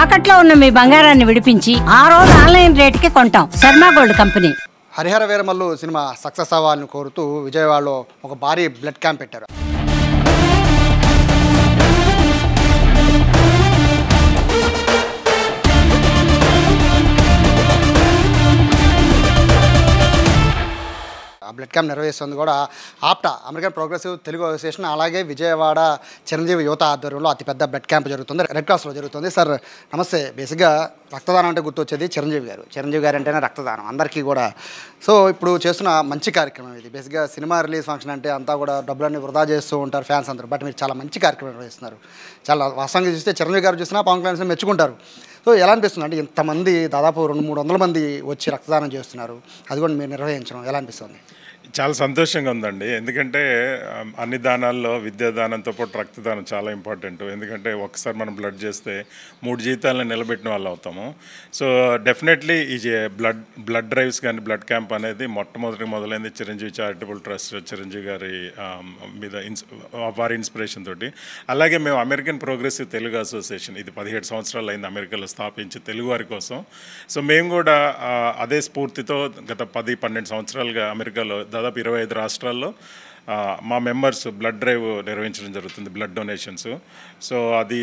తాకట్లో ఉన్న మీ బంగారాన్ని విడిపించి ఆ రోజు ఆన్లైన్ రేటుకి కొంటాం. Sharma gold company. Harihara Veeramallu cinema success అవ్వాలని కోరుతూ విజయవాడలో ఒక భారీ బ్లడ్ క్యాంప్ పెట్టారు. బ్లడ్ క్యాంప్ నిర్వహిస్తుంది కూడా ఆప్టా, అమెరికన్ ప్రోగ్రెసివ్ తెలుగు అసోసియేషన్, అలాగే విజయవాడ చిరంజీవి యువత ఆధ్వర్యంలో అతిపెద్ద బ్లడ్ క్యాంప్ జరుగుతుంది. రెడ్ క్రాస్లో జరుగుతుంది. సార్ నమస్తే. బేసిక్గా రక్తదానం అంటే గుర్తొచ్చేది చిరంజీవి గారు అంటేనే రక్తదానం అందరికీ కూడా. సో ఇప్పుడు చేస్తున్న మంచి కార్యక్రమం ఇది. బేసిక్గా సినిమా రిలీజ్ ఫంక్షన్ అంటే అంతా కూడా డబ్బులన్నీ వృధా చేస్తూ ఉంటారు ఫ్యాన్స్ అందరూ. బట్ మీరు చాలా మంచి కార్యక్రమం నిర్వహిస్తున్నారు. చాలా వాస్తవంగా చూస్తే చిరంజీవి గారు చూసినా పవన్ కళ్యాణ్ మెచ్చుకుంటారు. సో ఎలా అనిపిస్తుంది అంటే ఇంతమంది దాదాపు 200-300 మంది వచ్చి రక్తదానం చేస్తున్నారు, అది కూడా మీరు నిర్వహించడం ఎలా అనిపిస్తుంది? చాలా సంతోషంగా ఉందండి. ఎందుకంటే అన్ని దానాల్లో విద్యాదానంతో పాటు రక్తదానం చాలా ఇంపార్టెంట్. ఎందుకంటే ఒకసారి మనం బ్లడ్ చేస్తే 3 జీవితాలను నిలబెట్టిన వాళ్ళు అవుతాము. సో డెఫినెట్లీ ఈ బ్లడ్ డ్రైవ్స్ కానీ బ్లడ్ క్యాంప్ అనేది మొదలైంది చిరంజీవి చారిటబుల్ ట్రస్ట్, చిరంజీవి గారి మీద వారి ఇన్స్పిరేషన్ తోటి. అలాగే మేము అమెరికన్ ప్రోగ్రెసివ్ తెలుగు అసోసియేషన్, ఇది 17 సంవత్సరాలు అయింది అమెరికాలో స్థాపించి తెలుగు వారి కోసం. సో మేము కూడా అదే స్ఫూర్తితో గత 10-12 సంవత్సరాలుగా అమెరికాలో దాదాపు 25 రాష్ట్రాల్లో మా మెంబర్స్ బ్లడ్ డ్రైవ్ నిర్వహించడం జరుగుతుంది, బ్లడ్ డొనేషన్స్. సో అది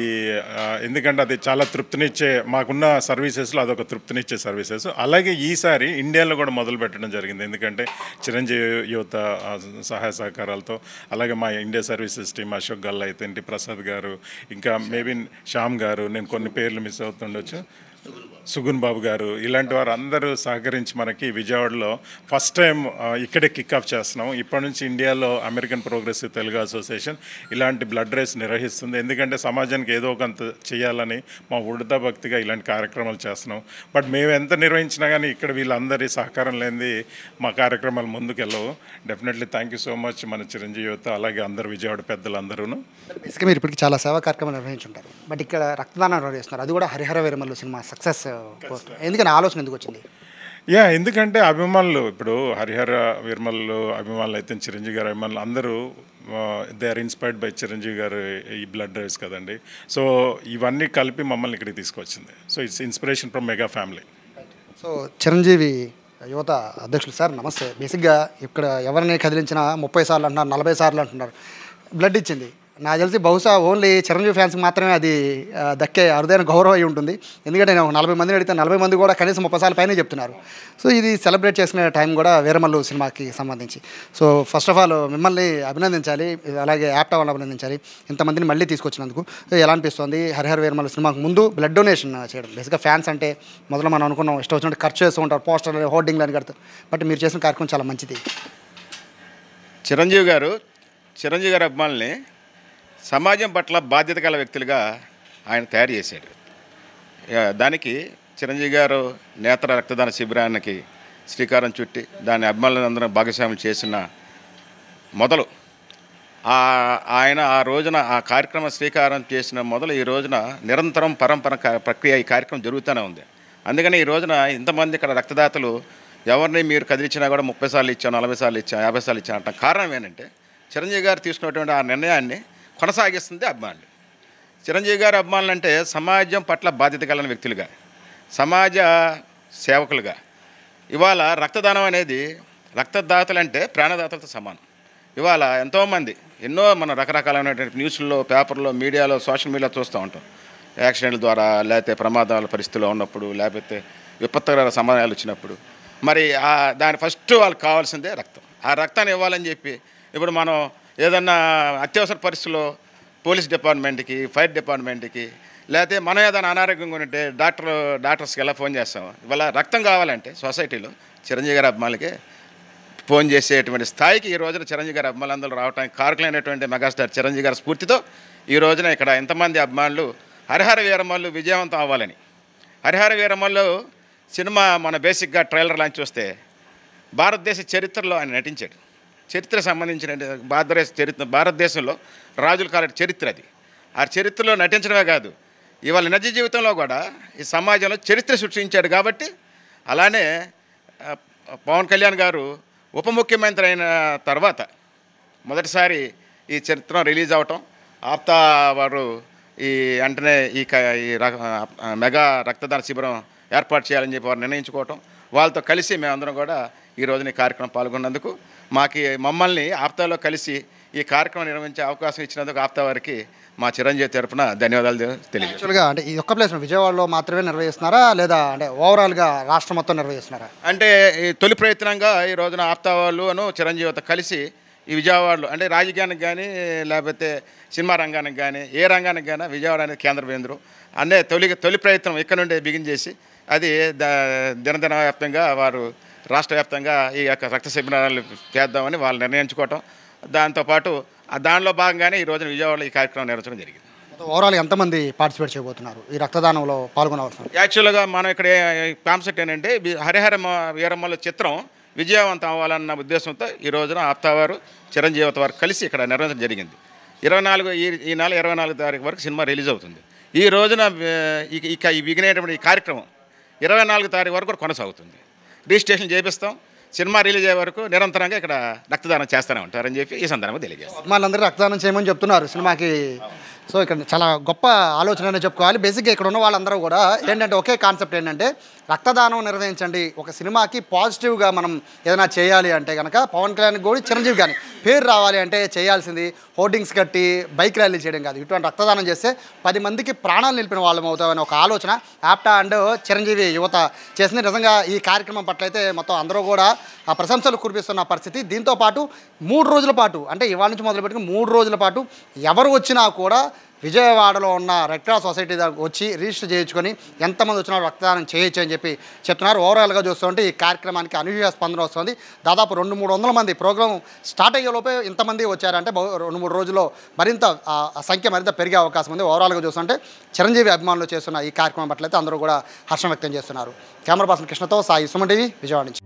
ఎందుకంటే అది చాలా తృప్తినిచ్చే, మాకున్న సర్వీసెస్లో అదొక తృప్తినిచ్చే సర్వీసెస్. అలాగే ఈసారి ఇండియాలో కూడా మొదలు పెట్టడం జరిగింది. ఎందుకంటే చిరంజీవి యువత సహాయ సహకారాలతో, అలాగే మా India services team Ashok Galla అయితే, ఎన్టీ ప్రసాద్ గారు, ఇంకా మేబీ శ్యామ్ గారు, నేను కొన్ని పేర్లు మిస్ అవుతుండొచ్చు, సుగున్ బాబు గారు, ఇలాంటి వారు అందరూ సహకరించి మనకి విజయవాడలో ఫస్ట్ టైం ఇక్కడే కిక్ ఆఫ్ చేస్తున్నాం. ఇప్పటి నుంచి ఇండియాలో అమెరికన్ ప్రోగ్రెసివ్ తెలుగు అసోసియేషన్ ఇలాంటి బ్లడ్ రేస్ నిర్వహిస్తుంది. ఎందుకంటే సమాజానికి ఏదో కొంత చేయాలని మా ఉడతా భక్తిగా ఇలాంటి కార్యక్రమాలు చేస్తున్నాం. బట్ మేము ఎంత నిర్వహించినా కానీ ఇక్కడ వీళ్ళందరి సహకారం లేనిది మా కార్యక్రమాలు ముందుకెళ్ళవు. Definitely thank you so much మన చిరంజీవి యువత, అలాగే అందరు విజయవాడ పెద్దలందరూ. బేసిక్గా మీరు ఇప్పటికి చాలా సేవా కార్యక్రమాలు నిర్వహించుంటారు, బట్ ఇక్కడ రక్తదానం నిర్వహిస్తున్నారు, అది కూడా హరిహర వీరమల్లు సినిమా సక్సెస్. ఎందుకని ఆలోచన ఎందుకు వచ్చింది? ఎందుకంటే అభిమానులు, ఇప్పుడు హరిహర వీరమల్లు అభిమానులు అయితే చిరంజీవి గారి అభిమానులు అందరూ they are inspired by Chiranjeevi గారు ఈ బ్లడ్ డ్రైవ్స్ కదండి. సో ఇవన్నీ కలిపి మమ్మల్ని ఇక్కడికి తీసుకొచ్చింది. So it's inspiration from mega family. So Chiranjeevi యువత అధ్యక్షులు సార్ నమస్తే. బేసిక్గా ఇక్కడ ఎవరిని కదిలించినా 30 సార్లు అంటున్నారు, 40 సార్లు అంటున్నారు. బ్లడ్ ఇచ్చింది నాకు తెలిసి బహుశా ఓన్లీ చిరంజీవి ఫ్యాన్స్కి మాత్రమే అది దక్కే అరుదైన గౌరవం అయి ఉంటుంది. ఎందుకంటే నేను 40 మందిని అడిగితే 40 మంది కూడా కనీసం 30 సార్లు పైనే చెప్తున్నారు. సో ఇది సెలబ్రేట్ చేసుకునే టైం కూడా వీరమల్లు సినిమాకి సంబంధించి. సో ఫస్ట్ ఆఫ్ ఆల్ మిమ్మల్ని అభినందించాలి, అలాగే యాప్టా వాళ్ళని అభినందించాలి ఇంతమందిని మళ్ళీ తీసుకొచ్చినందుకు. ఎలా అనిపిస్తుంది హరిహర వీరమల్లు సినిమాకు ముందు బ్లడ్ డొనేషన్ చేయడం? బేసిక్గా ఫ్యాన్స్ అంటే మొదలు మనం అనుకున్నాం ఇష్టం వచ్చినట్టు ఖర్చు చేస్తూ ఉంటారు, పోస్టర్లు హోర్డింగ్లు అని కడతారు. బట్ మీరు చేసిన కార్యక్రమం చాలా మంచిది. చిరంజీవి గారి అభిమానుల్ని సమాజం పట్ల బాధ్యత గల వ్యక్తులుగా ఆయన తయారు చేశాడు. దానికి చిరంజీవి గారు నేత్ర రక్తదాన శిబిరానికి శ్రీకారం చుట్టి దాని అభిమానులందరూ భాగస్వామ్యం చేసిన మొదలు ఆయన ఆ రోజున ఆ కార్యక్రమం శ్రీకారం చేసిన మొదలు ఈ రోజున నిరంతరం పరంపర ప్రక్రియ ఈ కార్యక్రమం జరుగుతూనే ఉంది. అందుకని ఈ రోజున ఇంతమంది ఇక్కడ రక్తదాతలు ఎవరిని మీరు కదిలించినా కూడా 30 సార్లు ఇచ్చాం, 40 సార్లు ఇచ్చాం, 50 సార్లు ఇచ్చాం అంటాం. కారణం ఏంటంటే చిరంజీవి గారు తీసుకున్నటువంటి ఆ నిర్ణయాన్ని కొనసాగిస్తుంది అభిమానులు. చిరంజీవి గారి అభిమానులు అంటే సమాజం పట్ల బాధ్యత కలిగిన వ్యక్తులుగా, సమాజ సేవకులుగా. ఇవాళ రక్తదానం అనేది రక్తదాతలు అంటే ప్రాణదాతలతో సమానం. ఇవాళ ఎంతోమంది ఎన్నో మన రకరకాలైనటువంటి న్యూస్లో, పేపర్లో, మీడియాలో, సోషల్ మీడియాలో చూస్తూ ఉంటాం. యాక్సిడెంట్ల ద్వారా, లేకపోతే ప్రమాదాల పరిస్థితుల్లో ఉన్నప్పుడు, లేకపోతే విపత్తుకర సమయాలు వచ్చినప్పుడు మరి దాని ఫస్ట్ వాళ్ళకి కావాల్సిందే రక్తం. ఆ రక్తాన్ని ఇవ్వాలని చెప్పి ఇప్పుడు మనం ఏదన్నా అత్యవసర పరిస్థితుల్లో పోలీస్ డిపార్ట్మెంట్కి, ఫైర్ డిపార్ట్మెంట్కి, లేకపోతే మనం ఏదైనా అనారోగ్యంగా ఉంటే డాక్టర్స్కి ఎలా ఫోన్ చేస్తాం. ఇవాళ రక్తం కావాలంటే సొసైటీలో చిరంజీవి గారి అభిమానులకే ఫోన్ చేసేటువంటి స్థాయికి ఈ రోజున చిరంజీవి గారి అభిమానులందరూ రావడానికి కారకులైనటువంటి మెగాస్టార్ చిరంజీవి గారి స్ఫూర్తితో ఈ రోజున ఇక్కడ ఎంతమంది అభిమానులు హరిహర వీరమల్లు విజయవంతం అవ్వాలని. హరిహర వీరమల్లు సినిమా మన బేసిక్గా ట్రైలర్ లాంచ్ చూస్తే భారతదేశ చరిత్రలో ఆయన నటించాడు. చరిత్ర సంబంధించిన భారతదేశంలో రాజుల కాలం చరిత్ర అది. ఆ చరిత్రలో నటించడమే కాదు, ఇవాళ నిజ జీవితంలో కూడా ఈ సమాజంలో చరిత్ర సృష్టించాడు. కాబట్టి అలానే పవన్ కళ్యాణ్ గారు ఉప ముఖ్యమంత్రి అయిన తర్వాత మొదటిసారి ఈ చిత్రం రిలీజ్ అవటం, ఆప్తా వారు ఈ వెంటనే మెగా రక్తదాన శిబిరం ఏర్పాటు చేయాలని చెప్పి వారు నిర్ణయించుకోవటం, వాళ్ళతో కలిసి మేమందరం కూడా ఈ రోజున ఈ కార్యక్రమం పాల్గొన్నందుకు మమ్మల్ని ఆప్తాలో కలిసి ఈ కార్యక్రమం నిర్వహించే అవకాశం ఇచ్చినందుకు ఆప్తా వారికి మా చిరంజీవి తరపున ధన్యవాదాలు తెలియజేస్తాను. యాక్చువల్గా అంటే ఈ ఒక్క ప్లేస్ విజయవాడలో మాత్రమే నిర్వహిస్తున్నారా లేదా అంటే ఓవరాల్గా రాష్ట్రం మొత్తం నిర్వహిస్తున్నారా? అంటే ఈ తొలి ప్రయత్నంగా ఈ రోజున ఆప్తా వాళ్ళును చిరంజీవితో కలిసి ఈ విజయవాడలో అంటే రాజకీయానికి కానీ లేకపోతే సినిమా రంగానికి కానీ ఏ రంగానికి కానీ విజయవాడ అనేది కేంద్ర బిందువు అనే తొలి ప్రయత్నం ఇక్కడ నుండి బిగిన్ చేసి అది దినదిన వ్యాప్తంగా వారు రాష్ట్ర వ్యాప్తంగా ఈ యొక్క రక్త శిబిరాలు చేద్దామని వాళ్ళు నిర్ణయించుకోవటం, దాంతోపాటు దానిలో భాగంగానే ఈ రోజున విజయవాడలో ఈ కార్యక్రమం నిర్వహించడం జరిగింది. ఓవరాల్ ఎంతమంది పార్టిసిపేట్ చేయబోతున్నారు ఈ రక్తదానంలో పాల్గొనవలసిన? యాక్చువల్గా మనం ఇక్కడ కాన్సెప్ట్ ఏంటంటే హరిహర వీరమ్మల చిత్రం విజయవంతం అవ్వాలన్న ఉద్దేశంతో ఈ రోజున ఆప్తావారు చిరంజీవి వారు కలిసి ఇక్కడ నిర్వహించడం జరిగింది. ఈ నెల 24 తారీఖు వరకు సినిమా రిలీజ్ అవుతుంది. ఈ రోజున ఈ బిగినేటువంటి ఈ కార్యక్రమం 24 తారీఖు వరకు కూడా కొనసాగుతుంది. రిజిస్ట్రేషన్ చేపిస్తాం. సినిమా రిలీజ్ అయ్యే వరకు నిరంతరంగా ఇక్కడ రక్తదానం చేస్తూనే ఉంటారని చెప్పి ఈ సందర్భంగా తెలియజేస్తాం. అభిమానులందరూ రక్తదానం చేయమని చెప్తున్నారు సినిమాకి. సో ఇక్కడ చాలా గొప్ప ఆలోచన చెప్పుకోవాలి. బేసిక్గా ఇక్కడ ఉన్న వాళ్ళందరూ కూడా ఏంటంటే ఒకే కాన్సెప్ట్ ఏంటంటే రక్తదానం నిర్వహించండి. ఒక సినిమాకి పాజిటివ్గా మనం ఏదైనా చేయాలి అంటే కనుక పవన్ కళ్యాణ్ కూడా చిరంజీవి కానీ పేరు రావాలి అంటే చేయాల్సింది హోర్డింగ్స్ కట్టి బైక్ ర్యాలీ చేయడం కాదు. ఇటువంటి రక్తదానం చేస్తే 10 మందికి ప్రాణాలు నిలిపిన వాళ్ళం అవుతామని ఒక ఆలోచన ఆప్టా అండ్ చిరంజీవి యువత చేసింది. నిజంగా ఈ కార్యక్రమం పట్ల అయితే మొత్తం అందరూ కూడా ఆ ప్రశంసలు కురిపిస్తున్న పరిస్థితి. దీంతోపాటు 3 రోజుల పాటు అంటే ఇవాళ నుంచి మొదలుపెట్టుకుని 3 రోజుల పాటు ఎవరు వచ్చినా కూడా విజయవాడలో ఉన్న రెడ్ క్రాస్ సొసైటీ దగ్గర వచ్చి రిజిస్టర్ చేయించుకొని ఎంతమంది వచ్చినా రక్తదానం చేయొచ్చు అని చెప్పి చెప్తున్నారు. ఓవరాల్గా చూస్తుంటే ఈ కార్యక్రమానికి అనూహ్య స్పందన వస్తుంది. దాదాపు 200-300 మంది ప్రోగ్రాం స్టార్ట్ అయ్యేలోపే ఇంతమంది వచ్చారంటే 2-3 రోజుల్లో మరింత సంఖ్య మరింత పెరిగే అవకాశం ఉంది. ఓవరాల్గా చూస్తుంటే చిరంజీవి అభిమానులు చేస్తున్న ఈ కార్యక్రమం పట్ల అయితే అందరూ కూడా హర్షం వ్యక్తం చేస్తున్నారు. కెమెరా పర్సన్ కృష్ణతో సాయి సుమన్ టీవీ విజయవాడ నుంచి.